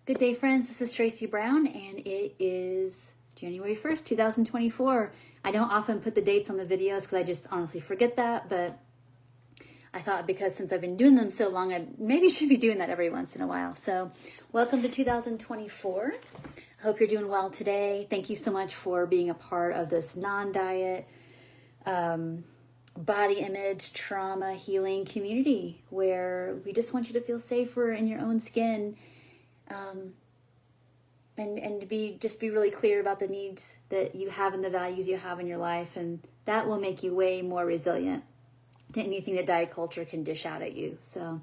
Good day, friends. This is Tracy Brown, and it is January 1st, 2024. I don't often put the dates on the videos because I just honestly forget that, but I thought because since I've been doing them so long, I maybe should be doing that every once in a while. So welcome to 2024. I hope you're doing well today. Thank you so much for being a part of this non-diet, body image, trauma healing community where we just want you to feel safer in your own skin. And to be really clear about the needs that you have and the values you have in your life, and that will make you way more resilient to anything that diet culture can dish out at you. So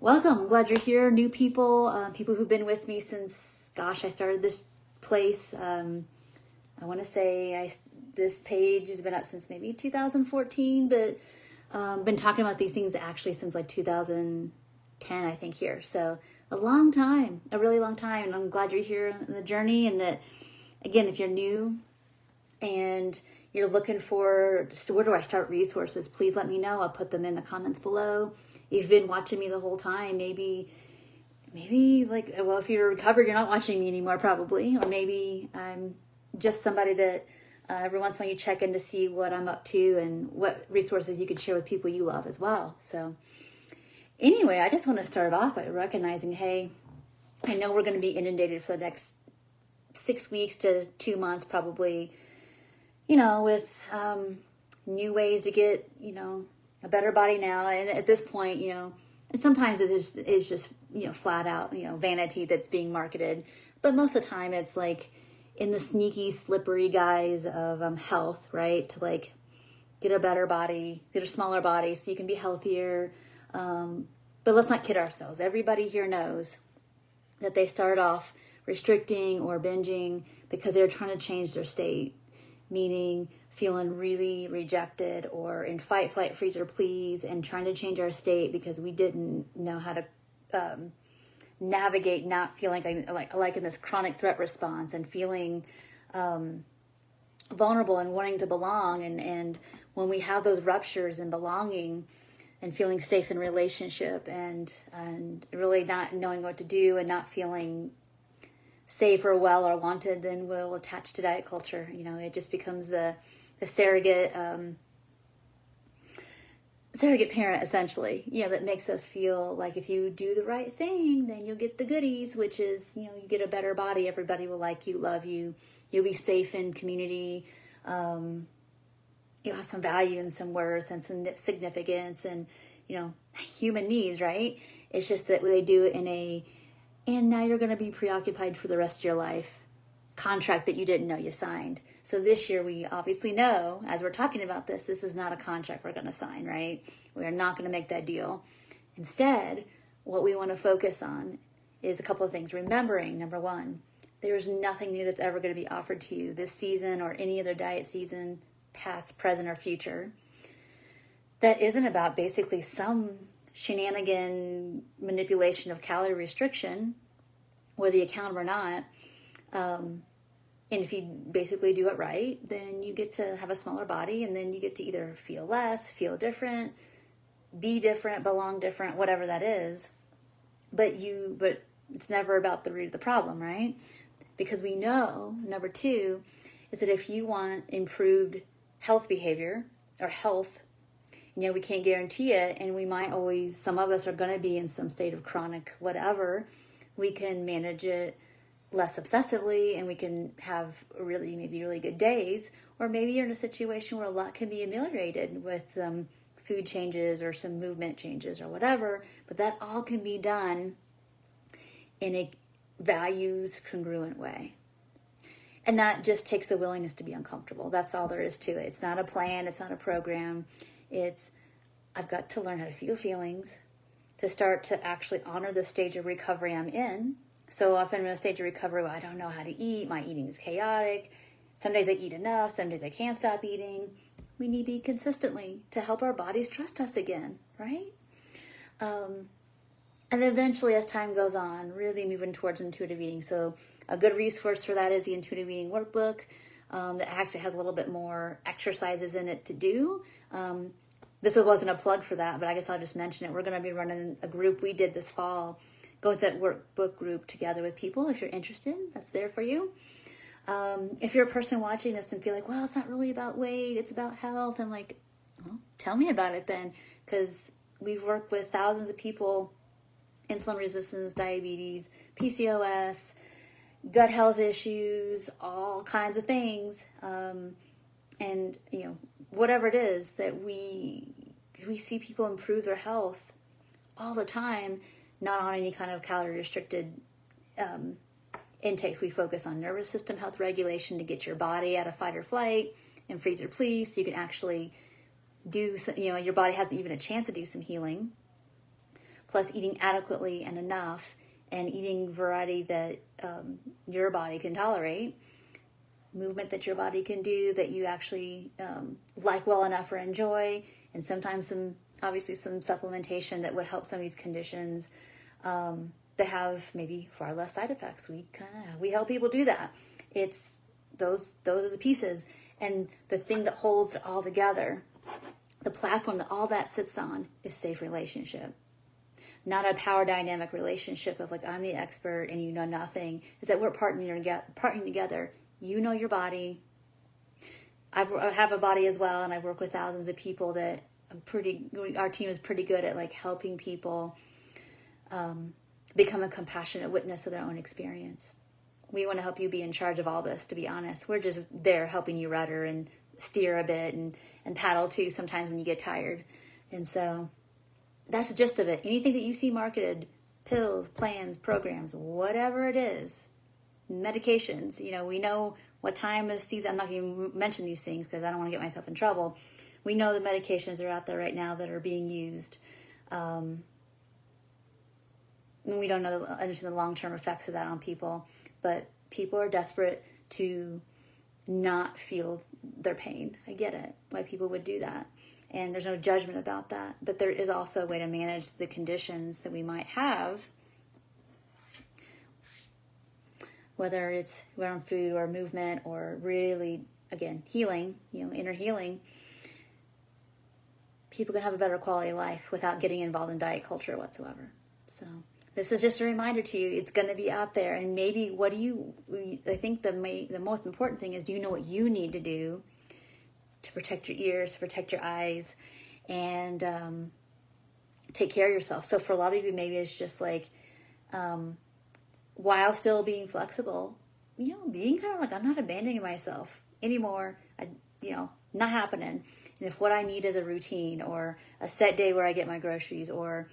welcome. I'm glad you're here. New people, people who've been with me since, I started this place. I want to say this page has been up since maybe 2014, but been talking about these things actually since like 2010, I think, here. So a long time, a really long time. And I'm glad you're here in the journey. And that, again, if you're new and you're looking for just where do I start resources, please let me know. I'll put them in the comments below. You've been watching me the whole time. Maybe like, well, if you're recovered, you're not watching me anymore, probably. Or maybe I'm just somebody that every once in a while you check in to see what I'm up to and what resources you could share with people you love as well. So anyway, I just want to start off by recognizing, hey, I know we're going to be inundated for the next 6 weeks to 2 months probably, with new ways to get, a better body now. And at this point, sometimes it's just flat out, vanity that's being marketed. But most of the time it's like in the sneaky, slippery guise of health, right? To like get a better body, get a smaller body so you can be healthier. But let's not kid ourselves. Everybody here knows that they start off restricting or binging because they're trying to change their state, meaning feeling really rejected or in fight, flight, freeze, or please, and trying to change our state because we didn't know how to navigate not feeling like in this chronic threat response and feeling vulnerable and wanting to belong. And when we have those ruptures in belonging and feeling safe in relationship and really not knowing what to do and not feeling safe or well or wanted, then we'll attach to diet culture. It just becomes the surrogate parent, essentially, that makes us feel like if you do the right thing, then you'll get the goodies, which is, you get a better body. Everybody will like you, love you. You'll be safe in community. You have some value and some worth and some significance and, human needs, right? It's just that they do it and now you're going to be preoccupied for the rest of your life contract that you didn't know you signed. So this year we obviously know, as we're talking about this is not a contract we're going to sign, right? We are not going to make that deal. Instead, what we want to focus on is a couple of things. Remembering, number one, there is nothing new that's ever going to be offered to you this season or any other diet season, past, present, or future, that isn't about basically some shenanigan manipulation of calorie restriction, whether you count them or not. And if you basically do it right, then you get to have a smaller body, and then you get to either feel less, feel different, be different, belong different, whatever that is. But it's never about the root of the problem, right? Because we know, number two, is that if you want improved health behavior or health, we can't guarantee it, and we might always, some of us are going to be in some state of chronic whatever. We can manage it less obsessively, and we can have maybe really good days, or maybe you're in a situation where a lot can be ameliorated with some food changes or some movement changes or whatever, but that all can be done in a values congruent way. And that just takes the willingness to be uncomfortable. That's all there is to it. It's not a plan. It's not a program. I've got to learn how to feel feelings to start to actually honor the stage of recovery I'm in. So often in a stage of recovery where I don't know how to eat, my eating is chaotic. Some days I eat enough, some days I can't stop eating. We need to eat consistently to help our bodies trust us again, right? And then eventually as time goes on, really moving towards intuitive eating. So a good resource for that is the Intuitive Eating Workbook that actually has a little bit more exercises in it to do. This wasn't a plug for that, but I guess I'll just mention it. We're going to be running a group we did this fall go with that workbook group together with people if you're interested. That's there for you. If you're a person watching this and feel like, well, it's not really about weight, it's about health, and like, well, tell me about it then, because we've worked with thousands of people, insulin resistance, diabetes, PCOS, gut health issues, all kinds of things, and whatever it is that we see people improve their health all the time, not on any kind of calorie restricted intakes. We focus on nervous system health regulation to get your body out of fight or flight and freeze or freeze, so you can actually do some, your body has even a chance to do some healing. Plus eating adequately and enough, and eating variety that your body can tolerate, movement that your body can do that you actually like well enough or enjoy, and sometimes some supplementation that would help some of these conditions that have maybe far less side effects. We help people do that. It's those are the pieces, and the thing that holds it all together, the platform that all that sits on, is safe relationship. Not a power dynamic relationship of like, I'm the expert and you know nothing. Is that we're partnering together. You know your body. I have a body as well, and I work with thousands of people that our team is pretty good at like helping people become a compassionate witness of their own experience. We want to help you be in charge of all this, to be honest. We're just there helping you rudder and steer a bit and paddle too sometimes when you get tired. And so that's the gist of it. Anything that you see marketed, pills, plans, programs, whatever it is, medications, we know what time of the season. I'm not going to mention these things because I don't want to get myself in trouble. We know the medications are out there right now that are being used. And we don't understand the long-term effects of that on people, but people are desperate to not feel their pain. I get it, why people would do that. And there's no judgment about that. But there is also a way to manage the conditions that we might have, whether it's around food or movement or really, again, healing, inner healing. People can have a better quality of life without getting involved in diet culture whatsoever. So this is just a reminder to you, it's going to be out there. And maybe I think the most important thing is, do you know what you need to do to protect your ears, to protect your eyes, and take care of yourself? So for a lot of you, maybe it's just like, while still being flexible, being kind of like, I'm not abandoning myself anymore. Not happening. And if what I need is a routine or a set day where I get my groceries, or,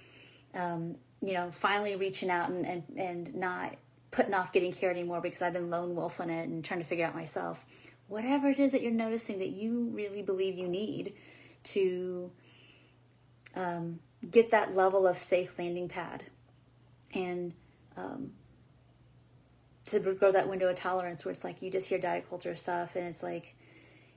finally reaching out and not putting off getting care anymore because I've been lone wolfing it and trying to figure out myself. Whatever it is that you're noticing that you really believe you need to get that level of safe landing pad, and to grow that window of tolerance where it's like you just hear diet culture stuff and it's like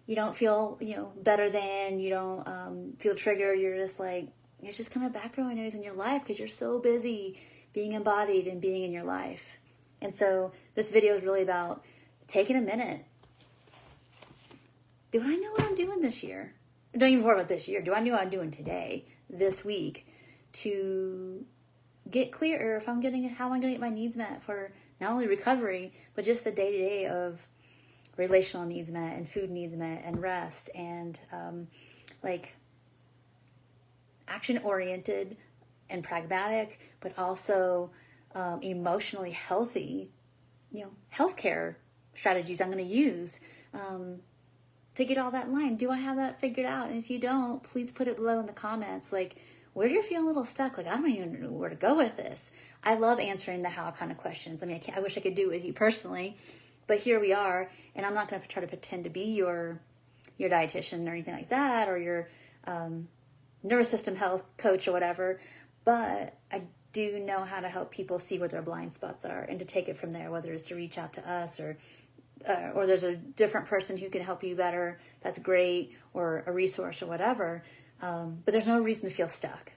you don't feel better than, you don't feel triggered. You're just like, it's just kind of background noise in your life because you're so busy being embodied and being in your life. And so this video is really about taking a minute. Do I know what I'm doing this year? Don't even worry about this year. Do I know what I'm doing today, this week, to get clear if how I'm going to get my needs met for not only recovery, but just the day-to-day of relational needs met and food needs met and rest and action-oriented and pragmatic, but also emotionally healthy, healthcare strategies I'm going to use to get all that in line. Do I have that figured out? And if you don't, please put it below in the comments. Like, where do you feel a little stuck? Like, I don't even know where to go with this. I love answering the how kind of questions. I mean, I wish I could do it with you personally, but here we are. And I'm not going to try to pretend to be your dietitian or anything like that, or your nervous system health coach or whatever. But I do know how to help people see where their blind spots are and to take it from there, whether it's to reach out to us or there's a different person who can help you better. That's great, or a resource or whatever. But there's no reason to feel stuck.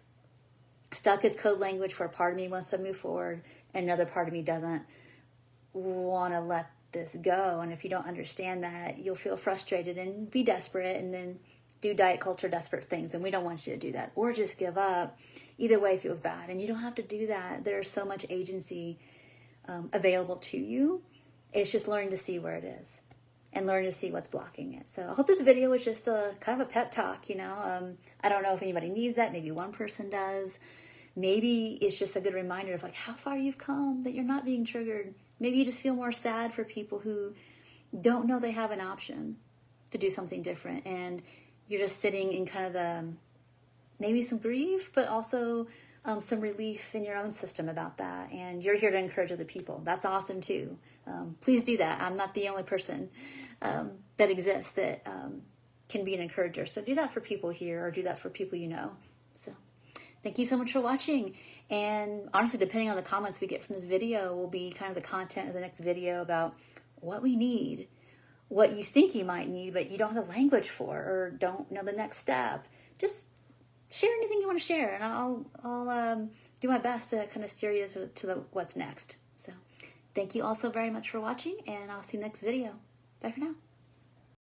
Stuck is code language for a part of me wants to move forward and another part of me doesn't want to let this go. And if you don't understand that, you'll feel frustrated and be desperate and then do diet culture desperate things. And we don't want you to do that, or just give up. either way feels bad. And you don't have to do that. There's so much agency available to you. It's just learning to see where it is and learn to see what's blocking it. So I hope this video was just a kind of a pep talk, you know. I don't know if anybody needs that. Maybe one person does. Maybe it's just a good reminder of like how far you've come, that you're not being triggered. Maybe you just feel more sad for people who don't know they have an option to do something different. And you're just sitting in kind of the, maybe some grief, but also some relief in your own system about that. And you're here to encourage other people. That's awesome too. Please do that. I'm not the only person that exists that can be an encourager. So do that for people here, or do that for people you know. So thank you so much for watching. And honestly, depending on the comments we get from this video, will be kind of the content of the next video about what we need, what you think you might need, but you don't have the language for, or don't know the next step. Just share anything you want to share, and I'll do my best to kind of steer you to what's next. So thank you all so very much for watching, and I'll see you next video. Bye for now.